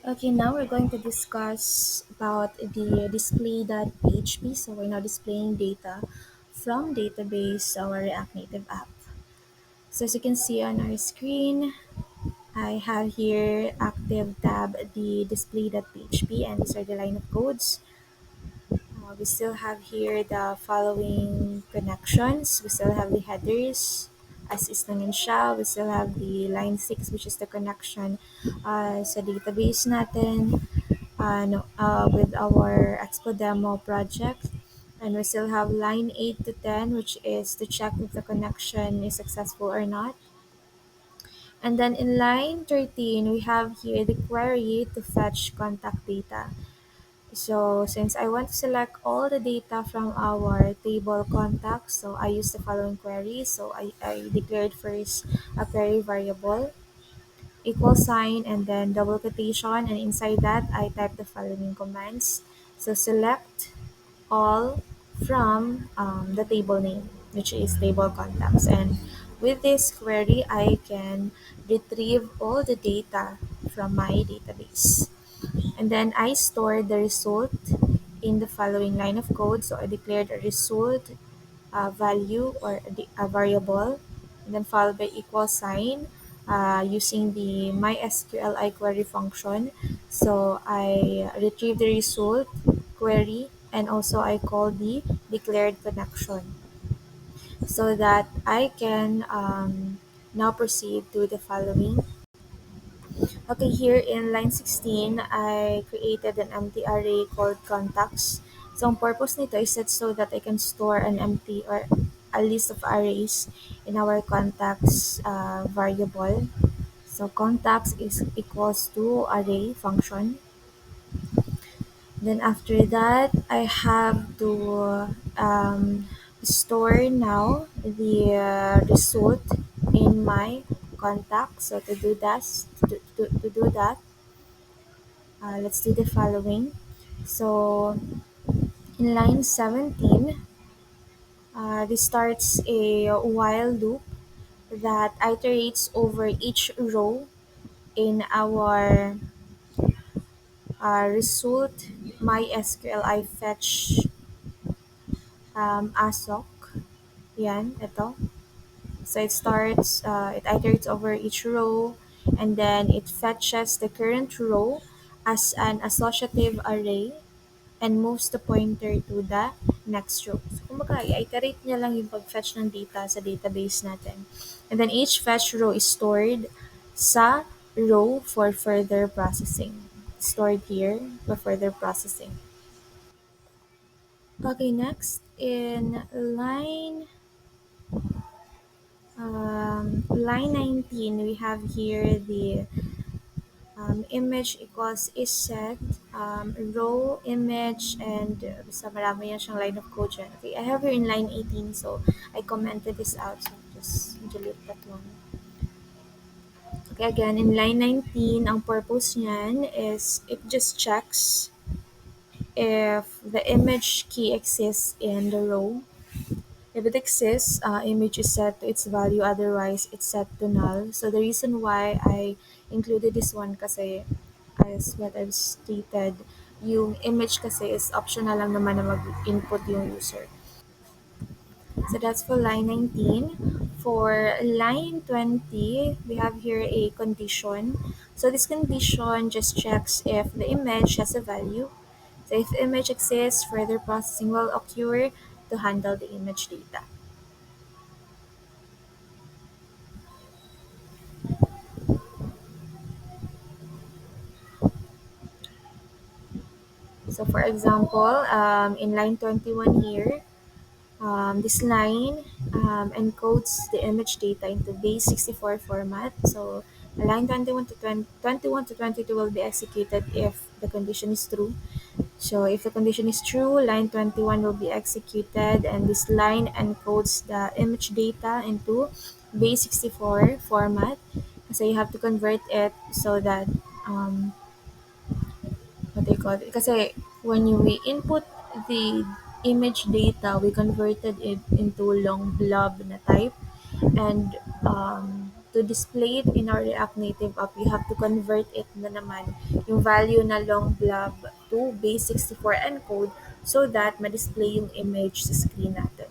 Okay, now we're going to discuss about the display.php. So we're now displaying data from database our React Native app. So as you can see on our screen, I have here active tab the display.php and these are the line of codes. We still have here the following connections. We still have the headers as is siya. We still have the line 6 which is the connection sa database natin. No, with our Expo demo project. And we still have line 8 to 10, which is to check if the connection is successful or not. And then in line 13, we have here the query to fetch contact data. So since I want to select all the data from our table contacts, so I use the following query. So I declared first a query variable equal sign and then double quotation, and inside that I type the following commands. So select all from the table name, which is table contacts, and with this query I can retrieve all the data from my database, and then I store the result in the following line of code. So I declared a result value or a variable, and then followed by equal sign using the MySQLi query function. So I retrieve the result query and also I call the declared connection so that I can now proceed to the following. Okay, here in line 16, I created an empty array called contacts. So, ang purpose nito is that so that I can store an empty or a list of arrays in our contacts variable. So, contacts is equals to array function. Then after that, I have to store now the result in my contact. So to do that, let's do the following. So in line 17, this starts a while loop that iterates over each row in our result MySQLi fetch ASOC. Yan, ito. So it iterates over each row and then it fetches the current row as an associative array and moves the pointer to the next row. So, kumbaga, i-iterate niya lang yung pag-fetch ng data sa database natin. And then each fetch row is stored sa row for further processing. Stored here for further processing. Okay, next in line 19, we have here the image equals is set, row, image, and basta marami yan siyang line of code dyan. Okay, I have here in line 18, so I commented this out, so just delete that one. Okay, again, in line 19, ang purpose niyan is it just checks if the image key exists in the row. If it exists, image is set to its value, otherwise it's set to null. So the reason why I included this one kasi as what I've stated, yung image kasi is optional lang naman na mag-input yung user. So that's for line 19. For line 20, we have here a condition. So this condition just checks if the image has a value. So if the image exists, further processing will occur to handle the image data. So for example, in line 21 here, this line encodes the image data into base64 format. So line 21 to 22 will be executed if the condition is true. So if the condition is true, line 21 will be executed and this line encodes the image data into base64 format. So you have to convert it so that what they call it. Kasi when we input the image data, we converted it into long blob na type. And to display it in our React Native app, you have to convert it na naman, yung value na long blob to base64 encode so that ma-display yung image sa screen natin.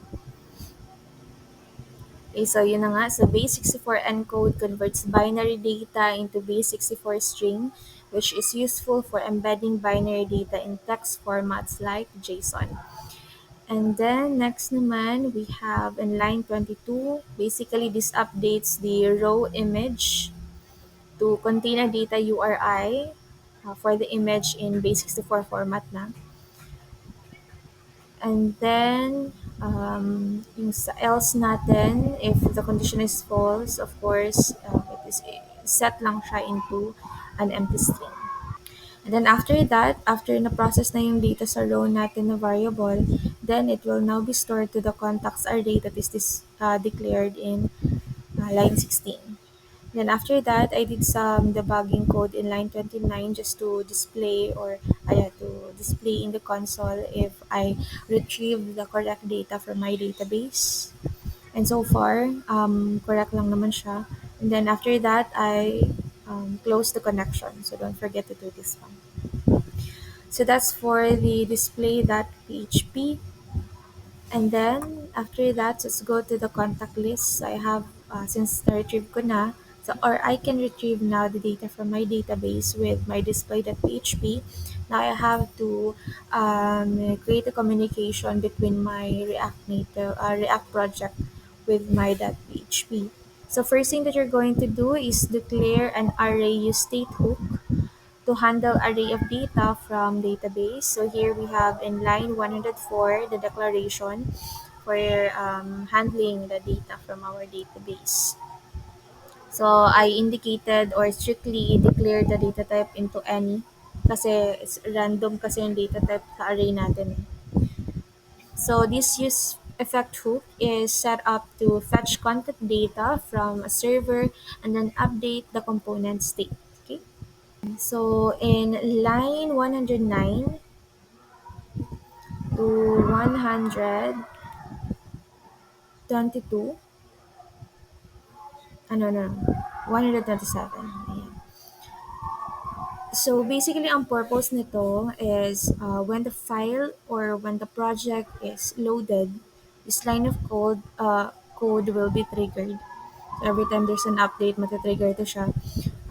Okay, so yun na nga. So base64 encode converts binary data into base64 string, which is useful for embedding binary data in text formats like JSON. And then next naman, we have in line 22, basically this updates the raw image to contain a data URI for the image in base64 format na. And then, yung sa else natin, if the condition is false, of course, it is set lang siya into an empty string. And then after that, after na-process na yung data sa row natin na variable, then it will now be stored to the contacts array that is declared in line 16. Then after that, I did some debugging code in line 29 just to display to display in the console if I retrieve the correct data from my database. And so far, correct lang naman siya. And then after that, I close the connection. So don't forget to do this one. So that's for the display.php. And then after that, let's go to the contact list. I have, since na-retrieve ko na, so, or I can retrieve now the data from my database with my display.php. Now I have to create a communication between my React project with my .php. So first thing that you're going to do is declare an array use state hook to handle array of data from database. So here we have in line 104 the declaration for handling the data from our database. So I indicated or strictly declared the data type into any kasi it's random kasi yung data type sa array natin. So this use effect hook is set up to fetch content data from a server and then update the component state. Okay. So in line 109 to 122, no, 127. Ayan. So basically, ang purpose nito is when the file or when the project is loaded, this line of code will be triggered. So every time there's an update, matatrigger ito siya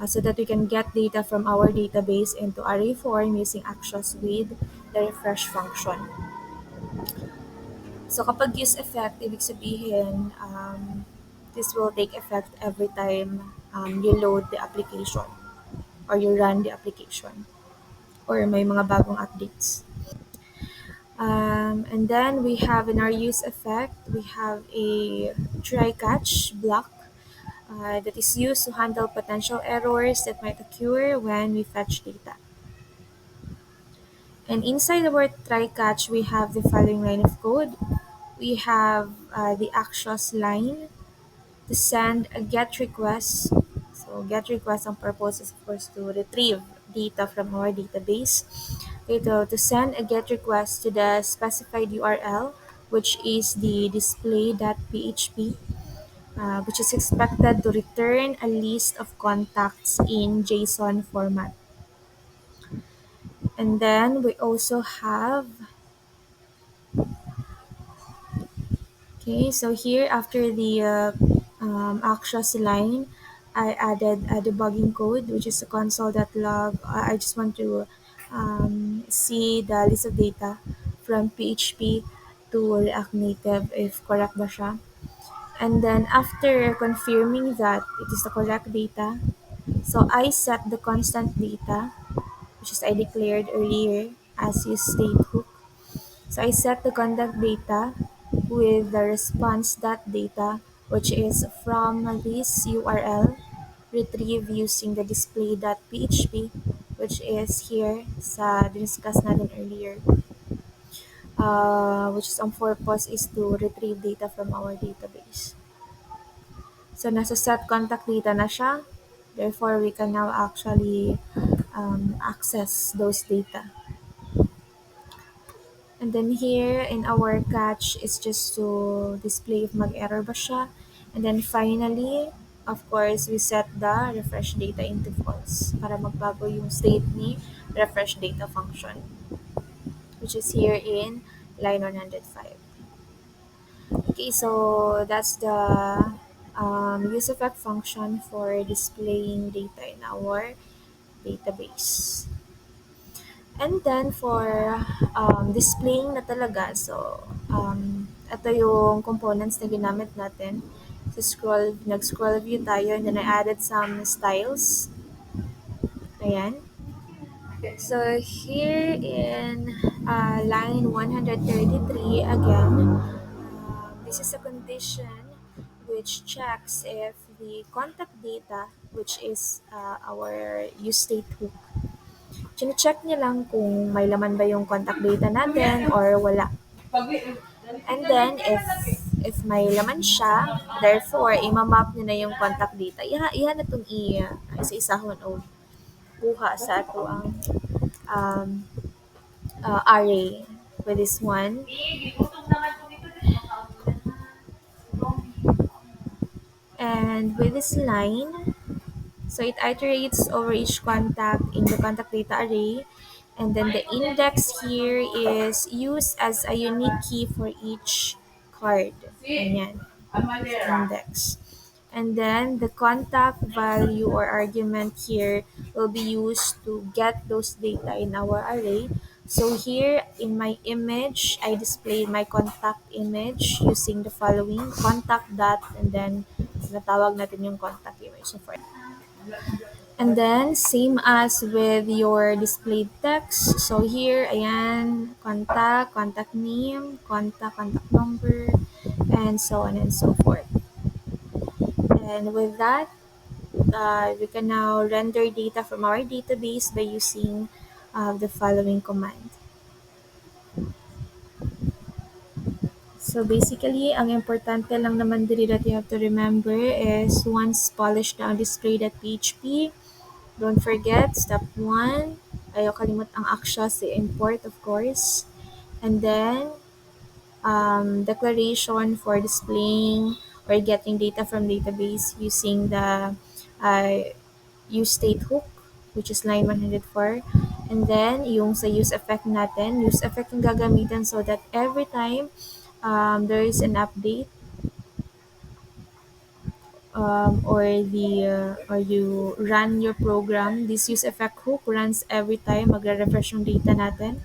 so that we can get data from our database into array form using actions with the refresh function. So kapag use effect, ibig sabihin, this will take effect every time you load the application or you run the application or may mga bagong updates. And then we have in our use effect, we have a try catch block that is used to handle potential errors that might occur when we fetch data. And inside the word try catch, we have the following line of code. We have the actions line to send a get request. So get request ang purpose is of course to retrieve data from our database. Okay, to send a get request to the specified URL, which is the display.php, which is expected to return a list of contacts in JSON format. And then we also have, okay, so here after the actions line, I added a debugging code, which is a console.log. I just want to see the list of data from PHP to React Native if correct ba siya. And then after confirming that it is the correct data, so I set the constant data, which is I declared earlier as use state hook. So I set the contact data with the response.data, which is from this URL retrieve using the display.php, which is here sa discuss natin earlier, which is ang purpose is to retrieve data from our database. So nasa set contact data na siya, therefore we can now actually access those data. And then here in our catch, it's just to display if mag-error ba siya. And then finally, of course, we set the refresh data into false para magbago yung state ni refresh data function, which is here in line 105. Okay, so that's the use effect function for displaying data in our database. And then for displaying na talaga, so ito yung components na ginamit natin. So nag-scroll view tayo and then I added some styles. Ayan. So here in line 133 again, this is a condition which checks if the contact data, which is our use state hook, chine-check niya lang kung may laman ba yung contact data natin or wala. And then if may laman siya, therefore imamap niya na yung contact data. Iha na itong isa-isahon o buha sa ato ang um, array with this one. And with this line, so it iterates over each contact in the contact data array. And then the index here is used as a unique key for each card. Ganyan. Index. And then the contact value or argument here will be used to get those data in our array. So here in my image, I displayed my contact image using the following contact dot and then natawag natin yung contact image. So for and then, same as with your displayed text. So here, ayan, contact name, contact number, and so on and so forth. And with that, we can now render data from our database by using the following command. So basically, ang importante lang naman diri that you have to remember is once polished na ang display.php, don't forget step 1, ayaw kalimot ang aksya si import of course. And then declaration for displaying or getting data from database using the uh, use state hook, which is line 104. And then yung sa use effect natin, use effect yung gagamitan so that every time there is an update or you run your program, this use effect hook runs every time magre-refresh yung data natin.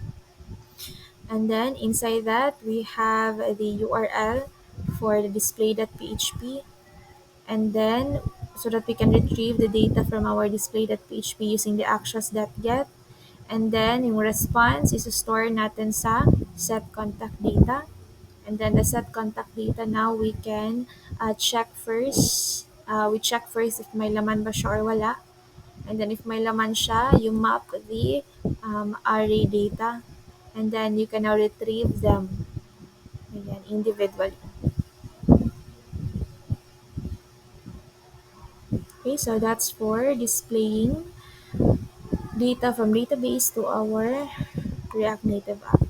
And then inside that, we have the URL for the display.php. And then, so that we can retrieve the data from our display.php using the actions.get. And then, yung response is store natin sa set contact data. And then the set contact data, now we can check first. We check first if may laman ba siya or wala. And then if may laman siya, you map the array data. And then you can now retrieve them ayan, individually. Okay, so that's for displaying data from database to our React Native app.